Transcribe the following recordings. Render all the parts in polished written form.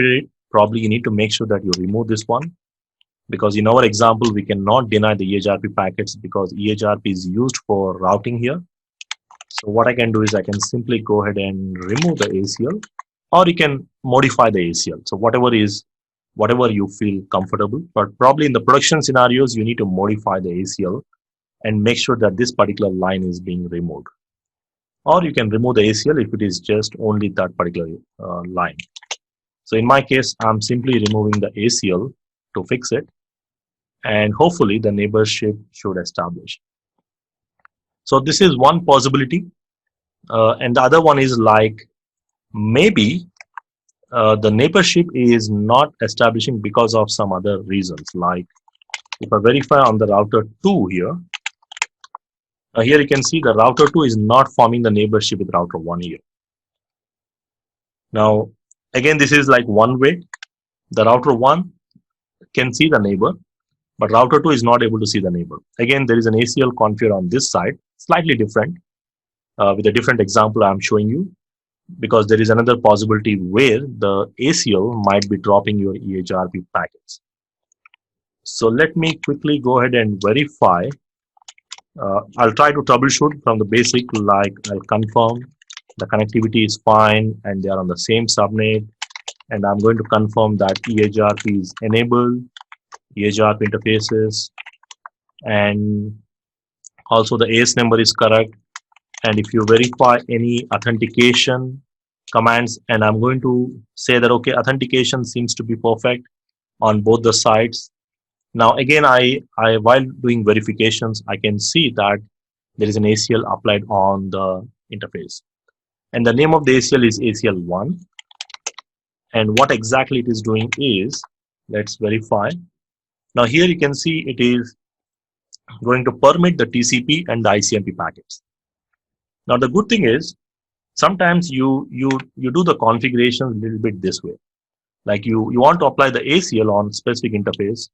configured it, probably you need to make sure that you remove this one, because in our example, we cannot deny the EIGRP packets because EIGRP is used for routing here. So what I can do is I can simply go ahead and remove the ACL, or you can modify the ACL. So whatever you feel comfortable, but probably in the production scenarios, you need to modify the ACL and make sure that this particular line is being removed. Or you can remove the ACL if it is just only that particular line. So in my case, I'm simply removing the ACL to fix it, and hopefully the neighborship should establish. So this is one possibility, and the other one is like maybe the neighborship is not establishing because of some other reasons. Like if I verify on the router 2 here, here you can see the router 2 is not forming the neighborship with router 1 here. Now again, this is like one way. The router 1 can see the neighbor, but router 2 is not able to see the neighbor. Again, there is an ACL configure on this side, slightly different, with a different example I'm showing you, because there is another possibility where the ACL might be dropping your EIGRP packets. So let me quickly go ahead and verify. I'll try to troubleshoot from the basic, like I'll confirm the connectivity is fine and they are on the same subnet, and I'm going to confirm that EIGRP is enabled, EIGRP interfaces, and also the AS number is correct. And if you verify any authentication commands, and I'm going to say that okay, authentication seems to be perfect on both the sides. Now again, I while doing verifications, I can see that there is an ACL applied on the interface, and the name of the ACL is ACL1. And what exactly it is doing is, let's verify. Now here you can see it is going to permit the TCP and the ICMP packets. Now the good thing is, sometimes you do the configuration a little bit this way. Like you want to apply the ACL on specific interface,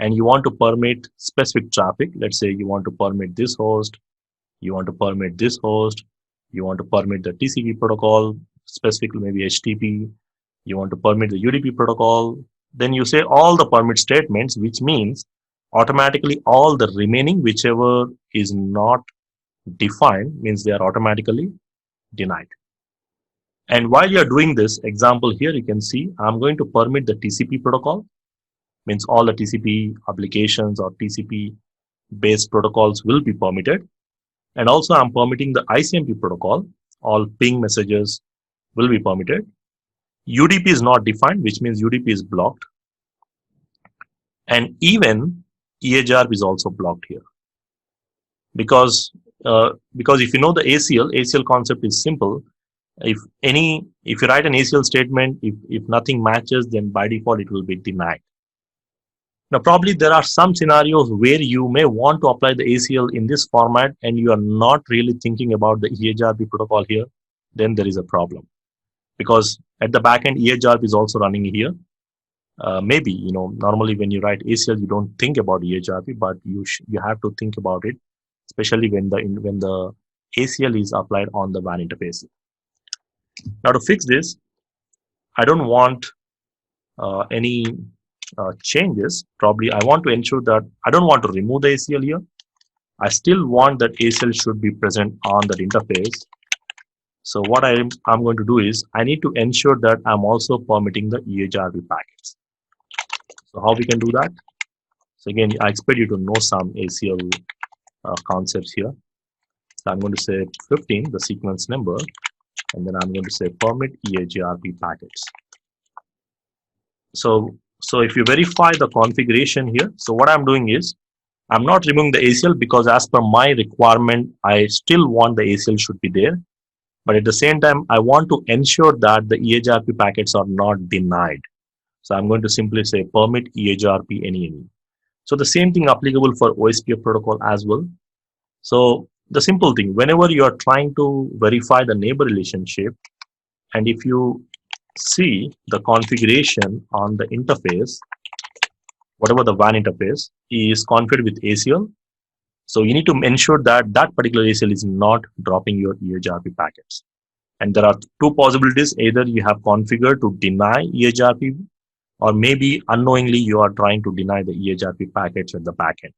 and you want to permit specific traffic. Let's say you want to permit this host, you want to permit this host, you want to permit the TCP protocol, specifically maybe HTTP, you want to permit the UDP protocol. Then you say all the permit statements, which means automatically all the remaining, whichever is not defined, means they are automatically denied. And while you are doing this example here, you can see I'm going to permit the TCP protocol, means all the TCP applications or TCP based protocols will be permitted. And also I'm permitting the ICMP protocol, all ping messages will be permitted. UDP is not defined, which means UDP is blocked. And even EIGRP is also blocked here. Because if you know the ACL concept is simple. If you write an ACL statement, if nothing matches, then by default it will be denied. Now probably there are some scenarios where you may want to apply the ACL in this format and you are not really thinking about the EIGRP protocol here, then there is a problem. Because at the back end, EIGRP is also running here. Maybe, normally when you write ACL, you don't think about EIGRP, but you have to think about it, especially when the ACL is applied on the WAN interface. Now to fix this, I don't want any changes. Probably I want to ensure that I don't want to remove the ACL here. I still want that ACL should be present on that interface. So what I'm going to do is I need to ensure that I'm also permitting the EIGRP packets. So how we can do that? So again, I expect you to know some ACL concepts here. So I'm going to say 15, the sequence number, and then I'm going to say permit EIGRP packets. So if you verify the configuration here, so what I'm doing is I'm not removing the ACL because as per my requirement, I still want the ACL should be there. But at the same time, I want to ensure that the EIGRP packets are not denied. So I'm going to simply say permit EIGRP any. So the same thing applicable for OSPF protocol as well. So the simple thing, whenever you are trying to verify the neighbor relationship, and if you see the configuration on the interface, whatever the WAN interface is configured with ACL, so you need to ensure that that particular ACL is not dropping your EIGRP packets. And there are two possibilities. Either you have configured to deny EIGRP, or maybe unknowingly you are trying to deny the EIGRP package at the backend.